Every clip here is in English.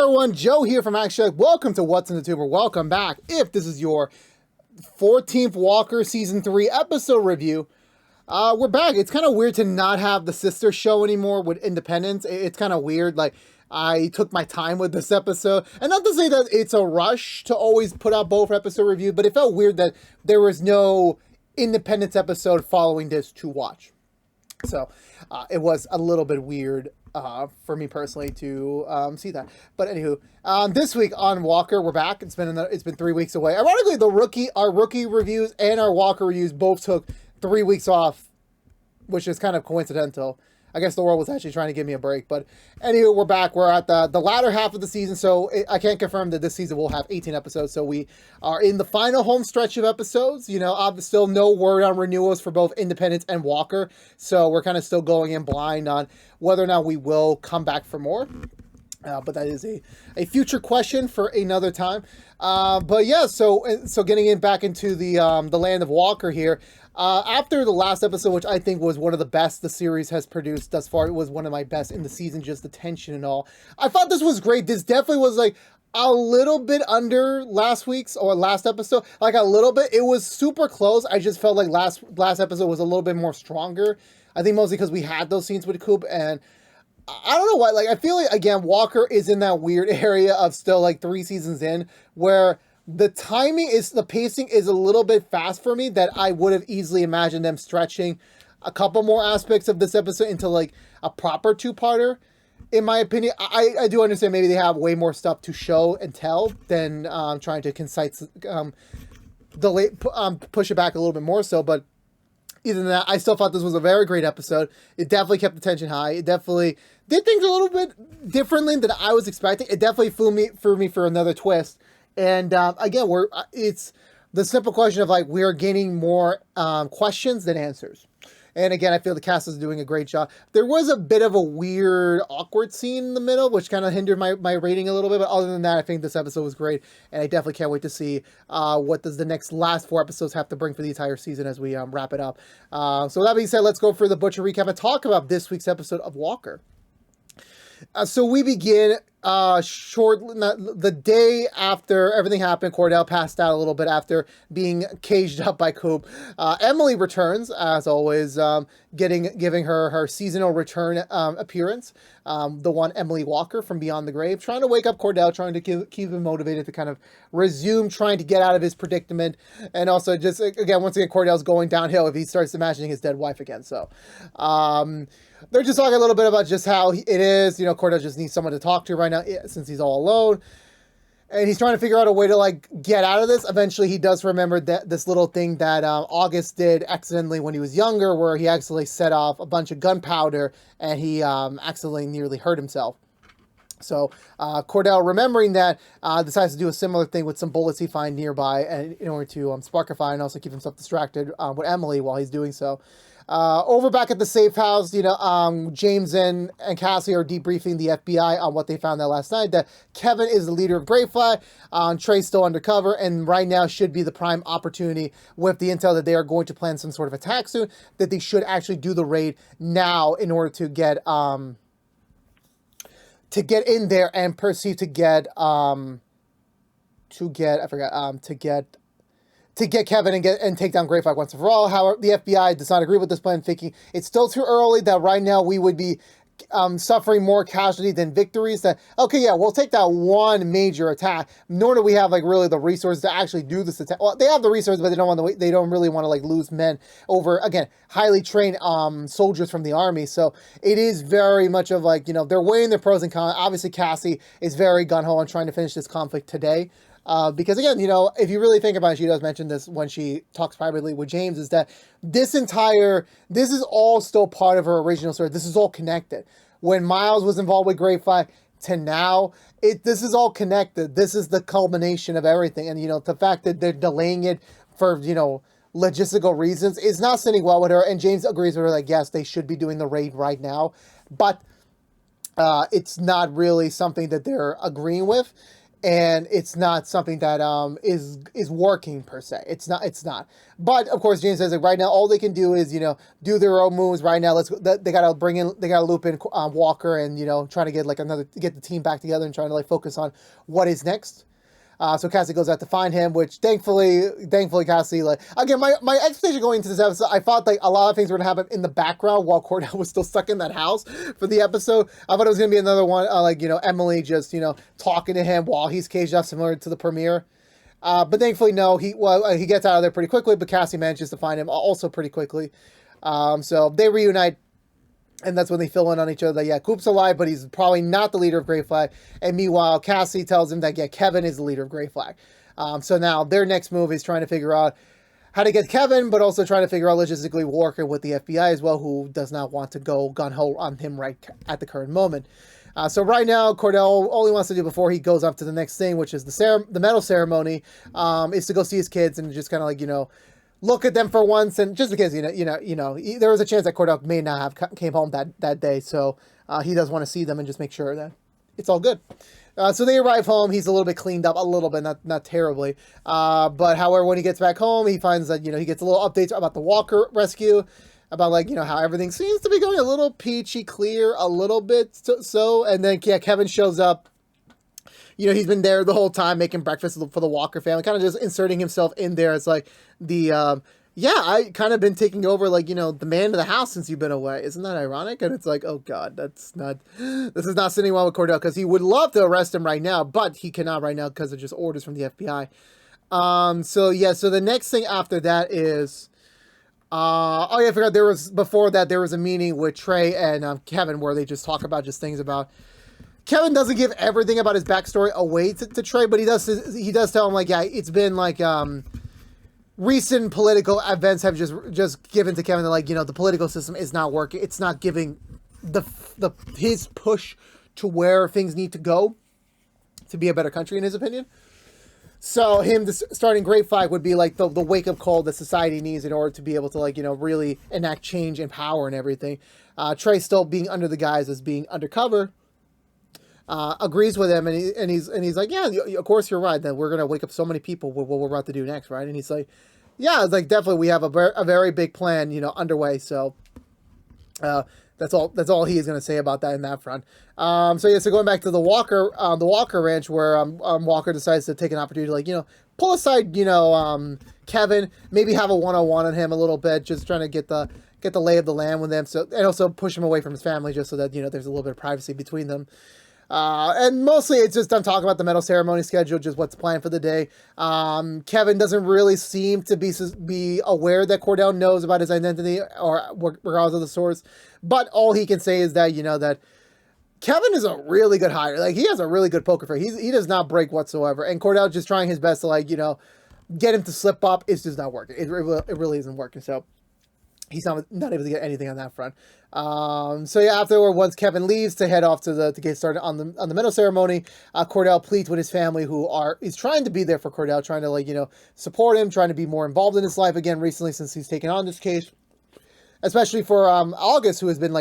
everyone, Joe here from ActionX. Welcome to What's in the Tuber. Welcome back. If this is your 14th Walker Season 3 episode review, we're back. It's kind of weird to not have the sister show anymore with Independence. It's kind of weird. Like, I took my time with this episode. And not to say that it's a rush to always put out both episode reviews, but it felt weird that there was no Independence episode following this to watch. So, it was a little bit weird for me personally to see that. But anywho, this week on Walker, we're back. It's been 3 weeks away. Ironically, our rookie reviews and our Walker reviews both took 3 weeks off, which is kind of coincidental. I guess the world was actually trying to give me a break. But anyway, we're back. We're at the latter half of the season, so I can't confirm that this season will have 18 episodes. So we are in the final home stretch of episodes. You know, still no word on renewals for both Independence and Walker. So we're kind of still going in blind on whether or not we will come back for more. But that is a future question for another time. But yeah, so getting back into the land of Walker here. After the last episode, which I think was one of the best the series has produced thus far, it was one of my best in the season, just the tension and all. I thought this was great. This definitely was like a little bit under last week's or last episode, like a little bit. It was super close. I just felt like last episode was a little bit more stronger. I think mostly because we had those scenes with Coop, and I don't know why. Like, I feel like, again, Walker is in that weird area of still like 3 seasons in where the pacing is a little bit fast for me, that I would have easily imagined them stretching a couple more aspects of this episode into like a proper 2-parter. In my opinion, I do understand maybe they have way more stuff to show and tell than trying to push it back a little bit more so, but either than that, I still thought this was a very great episode. It definitely kept the tension high. It definitely did things a little bit differently than I was expecting. It definitely threw me for another twist. And again, it's the simple question of like, we are getting more questions than answers. And again, I feel the cast is doing a great job. There was a bit of a weird, awkward scene in the middle, which kind of hindered my rating a little bit. But other than that, I think this episode was great. And I definitely can't wait to see what does the last 4 episodes have to bring for the entire season as we wrap it up. So that being said, let's go for the Butcher recap and talk about this week's episode of Walker. So we begin the day after everything happened. Cordell passed out a little bit after being caged up by Coop. Emily returns, as always, giving her seasonal return appearance. The one Emily Walker from Beyond the Grave, trying to wake up Cordell, trying to keep him motivated to kind of resume trying to get out of his predicament. And also just, once again, Cordell's going downhill if he starts imagining his dead wife again. So, they're just talking a little bit about just how it is. You know, Cordell just needs someone to talk to right now since he's all alone. And he's trying to figure out a way to, like, get out of this. Eventually, he does remember this little thing that August did accidentally when he was younger, where he accidentally set off a bunch of gunpowder and he accidentally nearly hurt himself. So Cordell, remembering that, decides to do a similar thing with some bullets he finds nearby and in order to spark a fire and also keep himself distracted with Emily while he's doing so. Over back at the safe house, James and Cassie are debriefing the FBI on what they found out last night, that Kevin is the leader of Greyfly, Trey's still undercover, and right now should be the prime opportunity with the intel that they are going to plan some sort of attack soon, that they should actually do the raid now in order to get in there and proceed to get Kevin and take down Greyfly once and for all. However, the FBI does not agree with this plan, thinking it's still too early, that right now we would be suffering more casualty than victories. That, okay, yeah, we'll take that one major attack, nor do we have like really the resources to actually do this attack. Well, they have the resources, but they don't really want to like lose men over, again, highly trained soldiers from the army. So it is very much of like, they're weighing their pros and cons. Obviously, Cassie is very gun-ho on trying to finish this conflict today. Because again, if you really think about it, she does mention this when she talks privately with James, is that this is all still part of her original story. This is all connected. When Miles was involved with Greyfly to now, this is all connected. This is the culmination of everything. And, the fact that they're delaying it for, logistical reasons is not sitting well with her. And James agrees with her, like, yes, they should be doing the raid right now. But it's not really something that they're agreeing with. and it's not something that is working per se. It's not. But of course, James says that right now all they can do is do their own moves right now. They gotta loop in Walker and trying to get the team back together and trying to like focus on what is next. So Cassie goes out to find him, which thankfully Cassie, like, again, my expectation going into this episode, I thought like a lot of things were gonna happen in the background while Cordell was still stuck in that house for the episode. I thought it was gonna be another one, Emily just talking to him while he's caged up, similar to the premiere. But thankfully, no, he gets out of there pretty quickly. But Cassie manages to find him also pretty quickly. So they reunite. And that's when they fill in on each other that, yeah, Coop's alive, but he's probably not the leader of Grey Flag. And meanwhile, Cassie tells him that, yeah, Kevin is the leader of Grey Flag. So now their next move is trying to figure out how to get Kevin, but also trying to figure out logistically working with the FBI as well, who does not want to go gun-ho on him right at the current moment. So right now, Cordell, all he wants to do before he goes up to the next thing, which is the medal ceremony, is to go see his kids and just kind of like, look at them for once, and just because there was a chance that Cordell may not have came home that day, so he does want to see them and just make sure that it's all good. So they arrive home. He's a little bit cleaned up, a little bit, not terribly. But however, when he gets back home, he finds that he gets a little updates about the Walker rescue, about like how everything seems to be going a little peachy clear, a little bit so, and then Kevin shows up. He's been there the whole time making breakfast for the Walker family, kind of just inserting himself in there as like the, I kind of been taking over like, the man of the house since you've been away. Isn't that ironic? And it's like, oh God, this is not sitting well with Cordell, because he would love to arrest him right now, but he cannot right now because of just orders from the FBI. So the next thing after that is, I forgot before that there was a meeting with Trey and Kevin where they just talk about just things about. Kevin doesn't give everything about his backstory away to Trey, but he does tell him like, yeah, it's been like recent political events have just given to Kevin that like the political system is not working. It's not giving his push to where things need to go to be a better country in his opinion. So him starting Grey Flag would be like the wake up call that society needs in order to be able to like really enact change and power and everything. Trey still being under the guise as being undercover. Agrees with him, and he's like, yeah, of course you're right, that we're gonna wake up so many people with what we're about to do next, right? And he's like, yeah, it's like definitely we have a very big plan, underway. So that's all he is gonna say about that in that front. So going back to the Walker Ranch, where Walker decides to take an opportunity to like pull aside Kevin, maybe have a one-on-one on him a little bit, just trying to get the lay of the land with them, so and also push him away from his family, just so that there's a little bit of privacy between them. And mostly it's just them talking about the medal ceremony schedule, just what's planned for the day. Kevin doesn't really seem to be aware that Cordell knows about his identity, or regardless of the source. But all he can say is that, that Kevin is a really good hider. Like, he has a really good poker face. He does not break whatsoever. And Cordell just trying his best to, like, get him to slip up. It's just not working. It really isn't working. So he's not able to get anything on that front. Afterward, once Kevin leaves to head off to get started on the medal ceremony, Cordell pleads with his family, who is trying to be there for Cordell, trying to support him, trying to be more involved in his life again recently since he's taken on this case, especially for August, who has been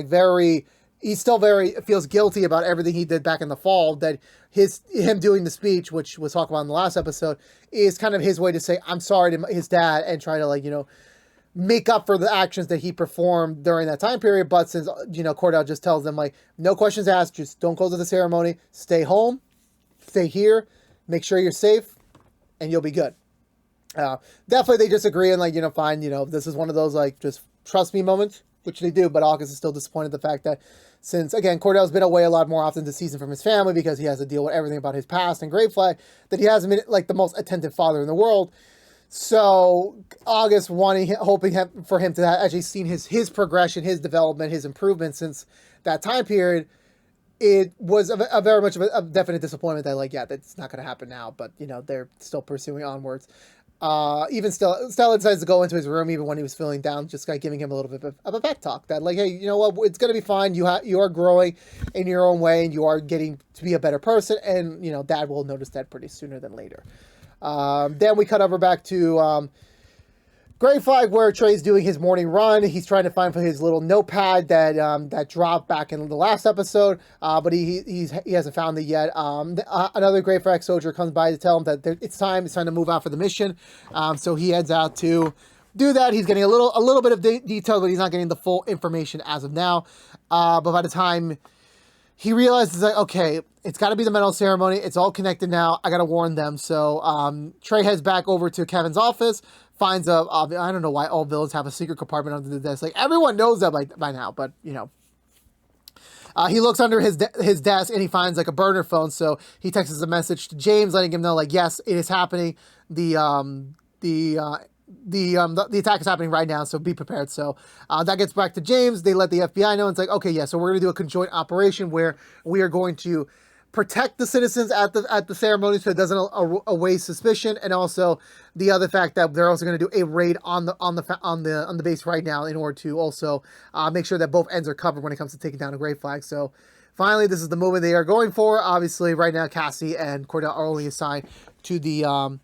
he still feels guilty about everything he did back in the fall. That him doing the speech, which was talked about in the last episode, is kind of his way to say I'm sorry to his dad and try to make up for the actions that he performed during that time period. But since, Cordell just tells them, like, no questions asked, just don't go to the ceremony, stay home, stay here, make sure you're safe, and you'll be good. Definitely they disagree and, fine, this is one of those, just trust me moments, which they do, but August is still disappointed the fact that since, again, Cordell's been away a lot more often this season from his family because he has to deal with everything about his past and Grey Flag, that he hasn't been, the most attentive father in the world. So August hoping for him to have actually seen his progression, his development, his improvement since that time period. It was a very much of a definite disappointment that, that's not going to happen now, but, they're still pursuing onwards. Even Stella decides to go into his room even when he was feeling down, just giving him a little bit of a pep talk that, hey, you know what, it's going to be fine. You are growing in your own way and you are getting to be a better person. And, Dad will notice that pretty sooner than later. Then we cut over back to Gray flag where Trey's doing his morning run. He's trying to find for his little notepad that dropped back in the last episode, but he hasn't found it yet. Another gray flag soldier comes by to tell him that it's time to move out for the mission. So he heads out to do that. He's getting a little bit of detail, but he's not getting the full information as of now. But by the time he realizes, like, okay, it's got to be the medal ceremony. It's all connected now. I got to warn them. So Trey heads back over to Kevin's office, finds I don't know why all villains have a secret compartment under the desk. Like, everyone knows that by now, but, you know. He looks under his desk and he finds, like, a burner phone. So he texts a message to James, letting him know, like, yes, it is happening. The attack is happening right now, so be prepared. So that gets back to James. They let the FBI know. It's like, okay, yeah, so we're going to do a conjoint operation where we are going to protect the citizens at the ceremony so it doesn't away suspicion, and also the other fact that they're also going to do a raid on the base right now in order to also make sure that both ends are covered when it comes to taking down a gray flag. So finally, this is the movement they are going for. Obviously, right now Cassie and Cordell are only assigned to the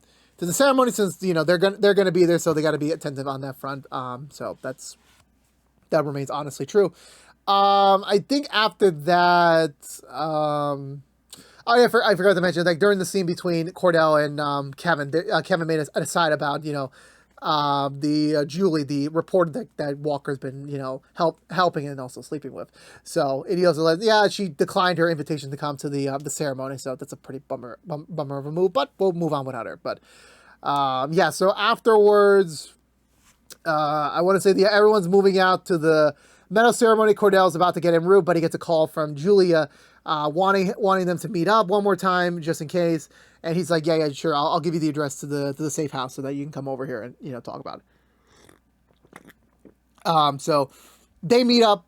ceremony, since, you know, they're gonna be there, so they got to be attentive on that front. So that remains honestly true. I think after that, oh yeah, I forgot to mention, like, during the scene between Cordell and Kevin, Kevin made an aside about, you know, Julie, the reporter that Walker's been, you know, helping and also sleeping with. So he also she declined her invitation to come to the ceremony. So that's a pretty bummer of a move, but we'll move on without her. But yeah, so afterwards, I want to say everyone's moving out to the medal ceremony. Cordell's about to get en route, but he gets a call from Julia, wanting them to meet up one more time just in case. And he's like, yeah, sure, I'll give you the address to the safe house so that you can come over here and, you know, talk about it. So they meet up.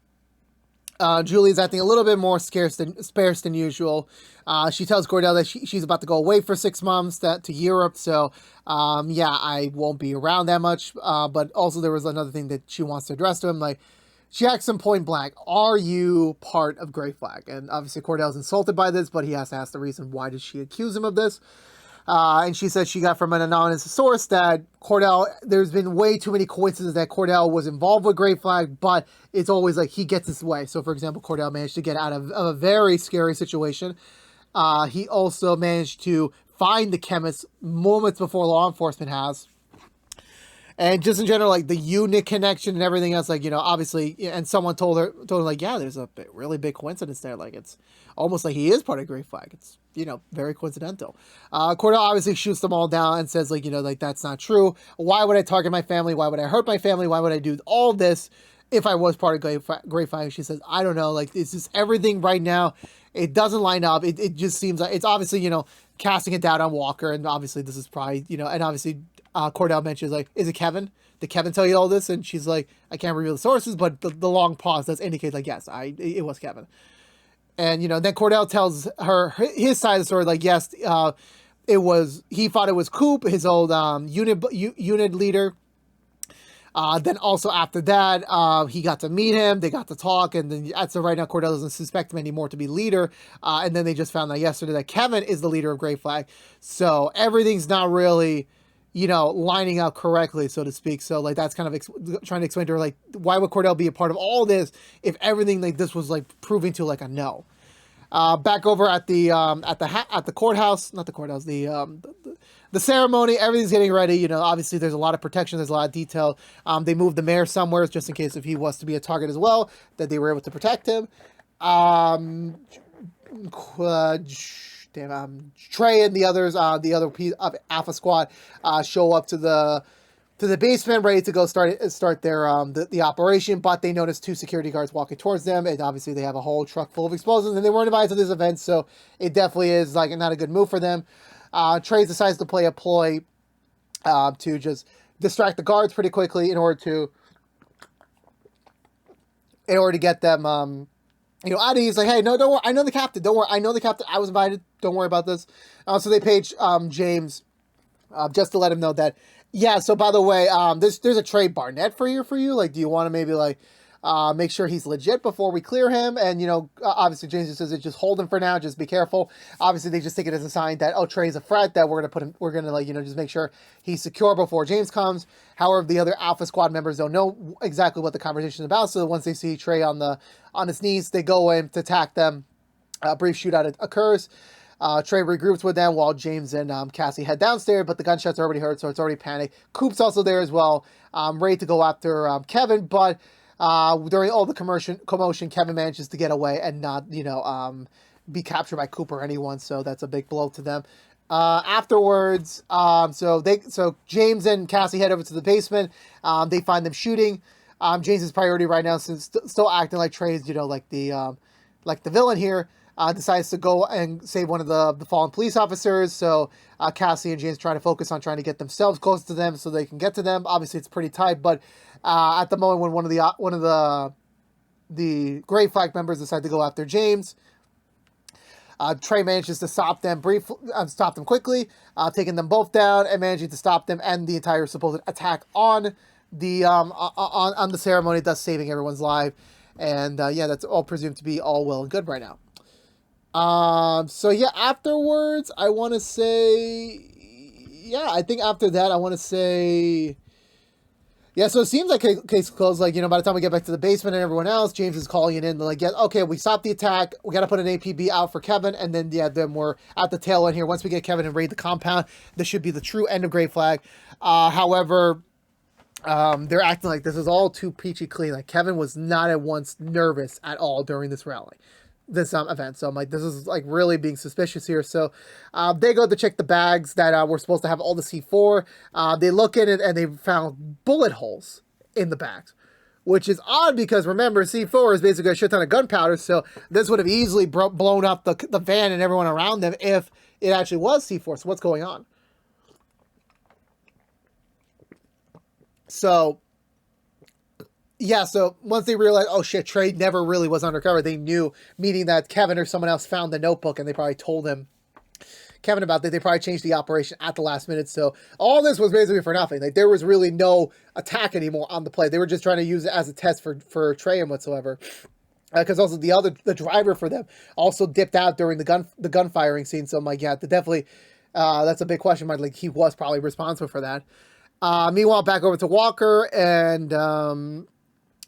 Julie's acting a little bit more sparse than usual. She tells Cordell that she's about to go away for 6 months to Europe. So yeah, I won't be around that much. But also there was another thing that she wants to address to him, like, she asks him point blank, are you part of Gray Flag? And obviously Cordell's insulted by this, but he has to ask the reason, why does she accuse him of this? And she says she got from an anonymous source that there's been way too many coincidences that Cordell was involved with Gray Flag, but it's always like he gets his way. So, for example, Cordell managed to get out of a very scary situation. He also managed to find the chemist moments before law enforcement has. And just in general, like, the unit connection and everything else, like, you know, obviously, and someone told her, like, yeah, there's a really big coincidence there. Like, it's almost like he is part of Gray Flag. It's, you know, very coincidental. Cordell obviously shoots them all down and says, like, you know, like, that's not true. Why would I target my family? Why would I hurt my family? Why would I do all this if I was part of Gray Flag? She says, I don't know. Like, it's just everything right now. It doesn't line up. It just seems like it's obviously, you know, casting it down on Walker. And obviously this is probably, you know, and obviously Cordell mentions, like, is it Kevin? Did Kevin tell you all this? And she's like, I can't reveal the sources, but the long pause does indicate, like, yes, it was Kevin. And, you know, then Cordell tells her his side of the story, like, yes, he thought it was Coop, his old unit leader. Then also after that, he got to meet him, they got to talk, and then so right now Cordell doesn't suspect him anymore to be leader. And then they just found out yesterday that Kevin is the leader of Gray Flag. So everything's not really, you know, lining up correctly, so to speak. So, like, that's kind of trying to explain to her, like, why would Cordell be a part of all this if everything like this was, like, proving to, like, a no. Back over at the courthouse, not the courthouse, the ceremony, everything's getting ready. You know, obviously there's a lot of protection, there's a lot of detail. They moved the mayor somewhere just in case if he was to be a target as well, that they were able to protect him. Trey and the others, the other piece of Alpha Squad, show up to the basement, ready to go start their the operation. But they notice 2 security guards walking towards them, and obviously they have a whole truck full of explosives, and they weren't invited to this event, so it definitely is, like, not a good move for them. Trey decides to play a ploy to just distract the guards pretty quickly in order to get them. You know, out of he's like, hey, no, don't worry. I know the captain. Don't worry. I know the captain. I was invited. Don't worry about this. So they page James just to let him know that, yeah, so by the way, there's a Trey Barnett for you. Like, do you want to maybe, like, make sure he's legit before we clear him. And, you know, obviously James just says, just hold him for now, just be careful. Obviously they just take it as a sign that, oh, Trey's a threat, that we're going to like, you know, just make sure he's secure before James comes. However, the other Alpha Squad members don't know exactly what the conversation is about. So once they see Trey on his knees, they go in to attack them. A brief shootout occurs. Trey regroups with them while James and Cassie head downstairs, but the gunshots are already heard, so it's already panic. Coop's also there as well, ready to go after Kevin, but during all the commotion, Kevin manages to get away and not, you know, be captured by Coop or anyone, so that's a big blow to them. Afterwards, so James and Cassie head over to the basement. They find them shooting. James's priority right now, since still acting like Trey's, you know, like the villain here, decides to go and save one of the fallen police officers. So Cassie and James try to focus on trying to get themselves close to them so they can get to them. Obviously, it's pretty tight, but at the moment when one of the Gray Flag members decide to go after James, Trey manages to stop them quickly, taking them both down and managing to stop them and the entire supposed attack on the ceremony, thus saving everyone's life. And yeah, that's all presumed to be all well and good right now. So yeah, afterwards, I want to say, yeah, I think after that, I want to say, yeah, so it seems like case closed. Like, you know, by the time we get back to the basement and everyone else, James is calling it in. They're like, yeah, okay, we stopped the attack. We got to put an APB out for Kevin. And then, yeah, then we're at the tail end here. Once we get Kevin and raid the compound, this should be the true end of Gray Flag. However, they're acting like this is all too peachy clean. Like, Kevin was not at once nervous at all during this rally. This event. So I'm like, this is like really being suspicious here. So they go to check the bags that were supposed to have all the C4. They look in it and they found bullet holes in the bags, which is odd because remember, C4 is basically a shit ton of gunpowder. So this would have easily blown up the van and everyone around them if it actually was C4. So what's going on? So yeah, so once they realized, oh shit, Trey never really was undercover, they knew, meaning that Kevin or someone else found the notebook and they probably told Kevin about that. They probably changed the operation at the last minute. So all this was basically for nothing. Like, there was really no attack anymore on the play. They were just trying to use it as a test for Trey and whatsoever. Because also the driver for them also dipped out during the gun firing scene. So I'm like, yeah, definitely, that's a big question mark. Like, he was probably responsible for that. Meanwhile, back over to Walker and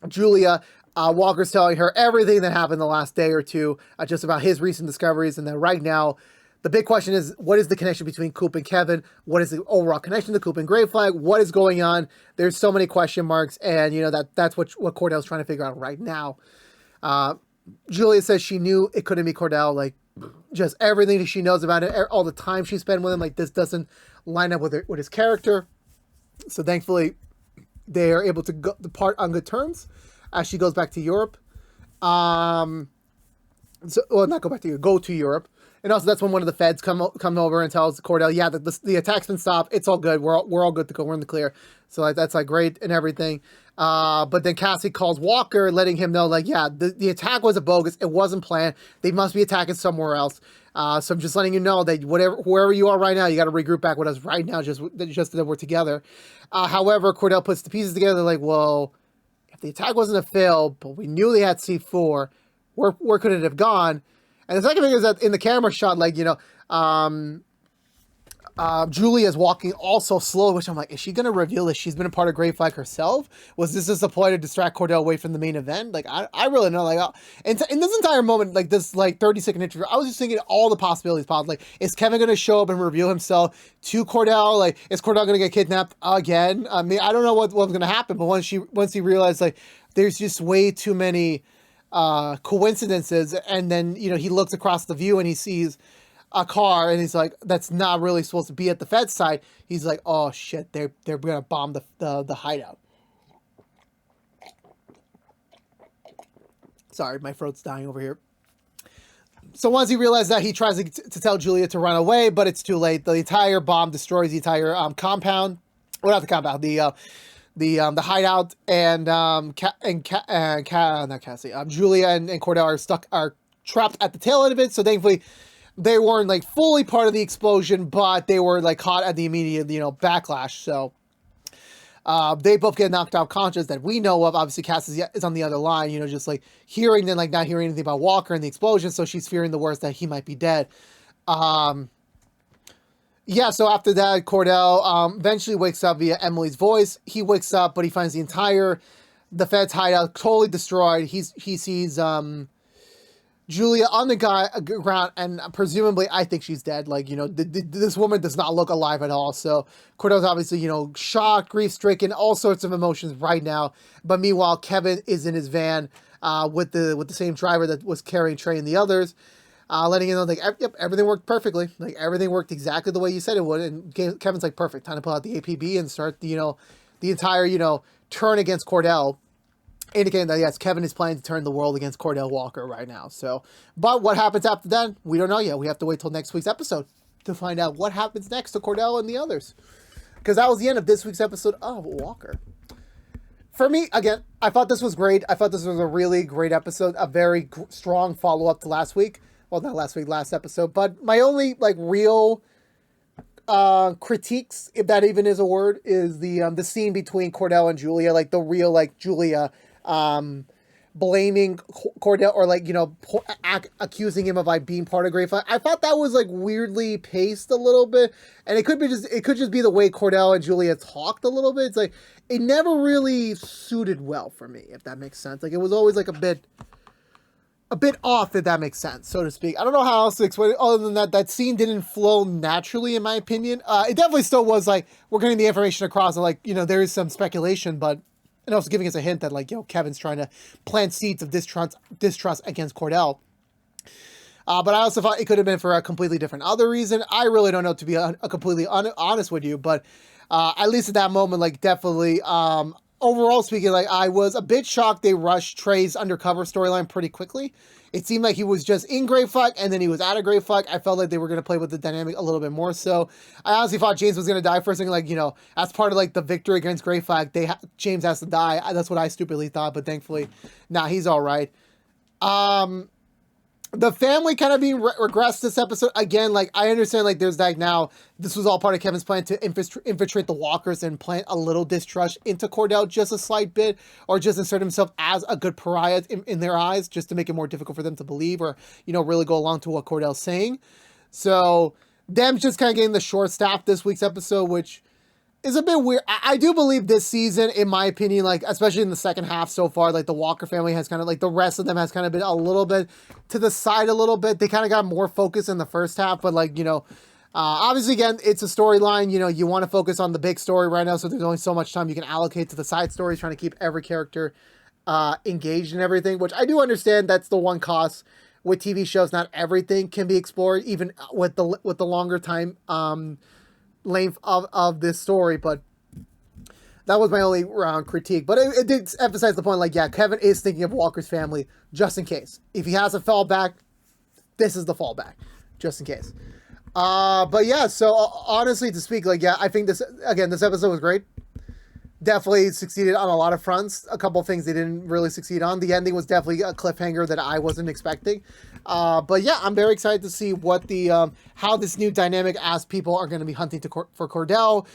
Julia. Walker's telling her everything that happened the last day or two, just about his recent discoveries, and then right now, the big question is, what is the connection between Coop and Kevin? What is the overall connection to Coop and Gray Flag? What is going on? There's so many question marks, and you know that's what Cordell's trying to figure out right now. Julia says she knew it couldn't be Cordell, like just everything that she knows about it, all the time she spent with him, like this doesn't line up with his character. So thankfully, they are able to depart on good terms as she goes back to Europe. Not go back to Europe, go to Europe. And also that's when one of the feds come over and tells Cordell, yeah, the attack's been stopped. It's all good. We're all good to go. We're in the clear. So like, that's like great and everything. But then Cassie calls Walker, letting him know, like, yeah, the attack was a bogus. It wasn't planned. They must be attacking somewhere else. So I'm just letting you know that wherever you are right now, you got to regroup back with us right now, just that we're together. However, Cordell puts the pieces together, like, well, if the attack wasn't a fail, but we knew they had C4, where could it have gone? And the second thing is that in the camera shot, like, you know, Julia's walking also slow, which I'm like, is she going to reveal that she's been a part of Gray Flag herself? Was this just a ploy to distract Cordell away from the main event? Like, I really know, like, in this entire moment, like this, like 30-second interview, I was just thinking all the possibilities possible. Like, is Kevin going to show up and reveal himself to Cordell? Like, is Cordell going to get kidnapped again? I mean, I don't know what's going to happen, but once he realized, like, there's just way too many coincidences, and then, you know, he looks across the view and he sees a car and he's like, that's not really supposed to be at the Fed's side. He's like, oh shit, they're gonna bomb the hideout. Sorry, my throat's dying over here. So once he realizes that, he tries to tell Julia to run away, but it's too late. The entire bomb destroys the entire compound. Well, not the compound, the hideout, and not Cassie, Julia and Cordell are trapped at the tail end of it. So thankfully, they weren't like fully part of the explosion, but they were like caught at the immediate, you know, backlash. So They both get knocked out conscious that we know of. Obviously, Cass is on the other line, you know, just like hearing, then like not hearing anything about Walker and the explosion. So she's fearing the worst, that he might be dead. Yeah, so after that, Cordell eventually wakes up via Emily's voice. He wakes up, but he finds the Fed's hideout totally destroyed. He sees Julia on the ground, and presumably, I think she's dead. Like, you know, this woman does not look alive at all. So Cordell's obviously, you know, shocked, grief-stricken, all sorts of emotions right now. But meanwhile, Kevin is in his van with the same driver that was carrying Trey and the others, letting him know, like, yep, everything worked perfectly. Like, everything worked exactly the way you said it would. And Kevin's like, perfect, time to pull out the APB and start, you know, the entire, you know, turn against Cordell, indicating that, yes, Kevin is planning to turn the world against Cordell Walker right now. So, but what happens after that, we don't know yet. We have to wait till next week's episode to find out what happens next to Cordell and the others. Because that was the end of this week's episode of Walker. For me, again, I thought this was great. I thought this was a really great episode, a very strong follow-up to last week. Well, not last week, last episode. But my only, like, real critiques, if that even is a word, is the scene between Cordell and Julia. Like, the real, like, Julia blaming Cordell, or like, you know, accusing him of like being part of Grey Flag. I thought that was like weirdly paced a little bit, and it could just be the way Cordell and Julia talked a little bit. It's like it never really suited well for me, if that makes sense. Like it was always like a bit off, if that makes sense, so to speak. I don't know how else to explain it other than that scene didn't flow naturally, in my opinion. It definitely still was like we're getting the information across, and like, you know, there is some speculation, but. And also giving us a hint that, like, you know, Kevin's trying to plant seeds of distrust against Cordell. But I also thought it could have been for a completely different other reason. I really don't know, to be completely honest with you. But at least at that moment, like, definitely, overall speaking, like, I was a bit shocked they rushed Trey's undercover storyline pretty quickly. It seemed like he was just in Grey Flag, and then he was out of Grey Flag. I felt like they were going to play with the dynamic a little bit more. So I honestly thought James was going to die for a second. Like, you know, as part of like the victory against Grey Flag, James has to die. That's what I stupidly thought, but thankfully, he's all right. The family kind of being regressed this episode. Again, like, I understand, like, there's, like, now, this was all part of Kevin's plan to infiltrate the Walkers and plant a little distrust into Cordell, just a slight bit, or just insert himself as a good pariah in their eyes, just to make it more difficult for them to believe, or, you know, really go along to what Cordell's saying. So, them just kind of getting the short staff this week's episode, which is a bit weird. I do believe this season, in my opinion, like, especially in the second half so far, like, the Walker family has kind of, like, the rest of them has kind of been a little bit to the side a little bit. They kind of got more focus in the first half, but, like, you know, obviously, again, it's a storyline. You know, you want to focus on the big story right now, so there's only so much time you can allocate to the side stories, trying to keep every character engaged and everything, which I do understand. That's the one cost with TV shows. Not everything can be explored, even with the longer time length of this story. But that was my only critique. But it did emphasize the point, like, yeah, Kevin is thinking of Walker's family just in case. If he has a fallback, this is the fallback, just in case. But yeah, so honestly, to speak, like, yeah, I think this episode was great. Definitely succeeded on a lot of fronts. A couple of things they didn't really succeed on. The ending was definitely a cliffhanger that I wasn't expecting. But yeah, I'm very excited to see what how this new dynamic, as people are going to be hunting for Cordell,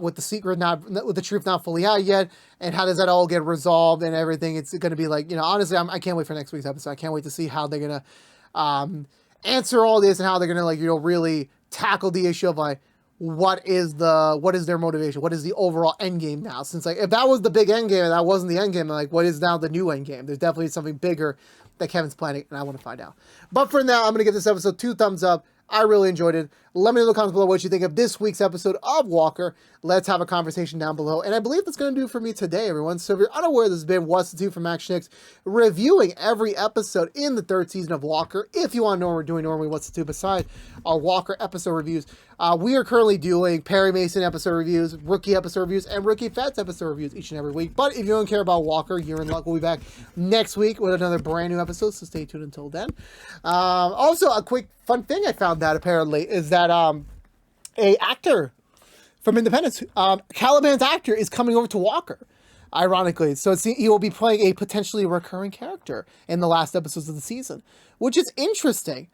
with the truth not fully out yet, and how does that all get resolved and everything. It's going to be like, you know, honestly, I can't wait for next week's episode. I can't wait to see how they're going to answer all this, and how they're going to, like, you know, really tackle the issue of, like, what is their motivation? What is the overall end game now? Since, like, if that was the big end game and that wasn't the end game, like, what is now the new end game? There's definitely something bigger that Kevin's planning, and I want to find out. But for now, I'm going to give this episode 2 thumbs up. I really enjoyed it. Let me know in the comments below what you think of this week's episode of Walker. Let's have a conversation down below. And I believe that's going to do it for me today, everyone. So if you're unaware, this has been What's the Two from ActionX, reviewing every episode in the 3rd season of Walker. If you want to know what we're doing normally, What's the Two beside our Walker episode reviews, we are currently doing Perry Mason episode reviews, Rookie episode reviews, and Rookie Feds episode reviews each and every week. But if you don't care about Walker, you're in luck. We'll be back next week with another brand new episode, so stay tuned until then. Also, a quick fun thing I found out, apparently, is that a actor from Independence, Caliban's actor, is coming over to Walker, ironically. So he will be playing a potentially recurring character in the last episodes of the season, which is interesting,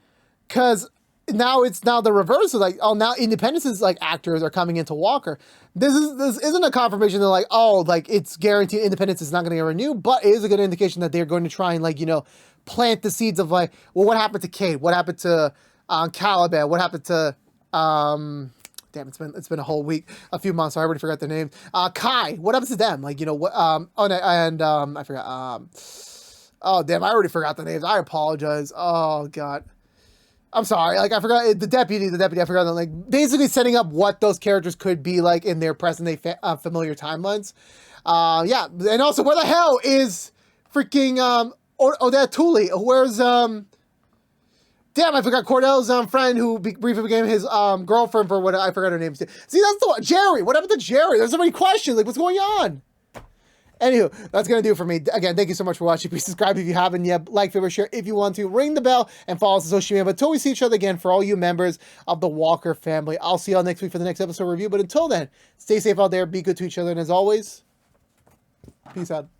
because now it's now the reverse of like, oh, now Independence's like actors are coming into Walker. This isn't a confirmation that like, oh, like it's guaranteed Independence is not going to get renewed, but it is a good indication that they're going to try and like, you know, plant the seeds of like, well, what happened to Kate? What happened to Caliban? What happened to damn, it's been a whole week, a few months, so I already forgot their names. Kai, what happens to them? Like, you know, what I forgot oh damn, I already forgot the names. I apologize. Oh god. I'm sorry, like I forgot the deputy, I forgot that, like basically setting up what those characters could be like in their present day familiar timelines. Yeah, and also where the hell is freaking Odette Tooley? Where's damn, I forgot Cordell's friend who briefly became his girlfriend for what I forgot her name. See, that's the one. Jerry. What happened to Jerry? There's so many questions. Like, what's going on? Anywho, that's going to do it for me. Again, thank you so much for watching. Please subscribe if you haven't yet. Like, favorite, share if you want to. Ring the bell and follow us on social media. But until we see each other again, for all you members of the Walker family, I'll see y'all next week for the next episode review. But until then, stay safe out there. Be good to each other. And as always, peace out.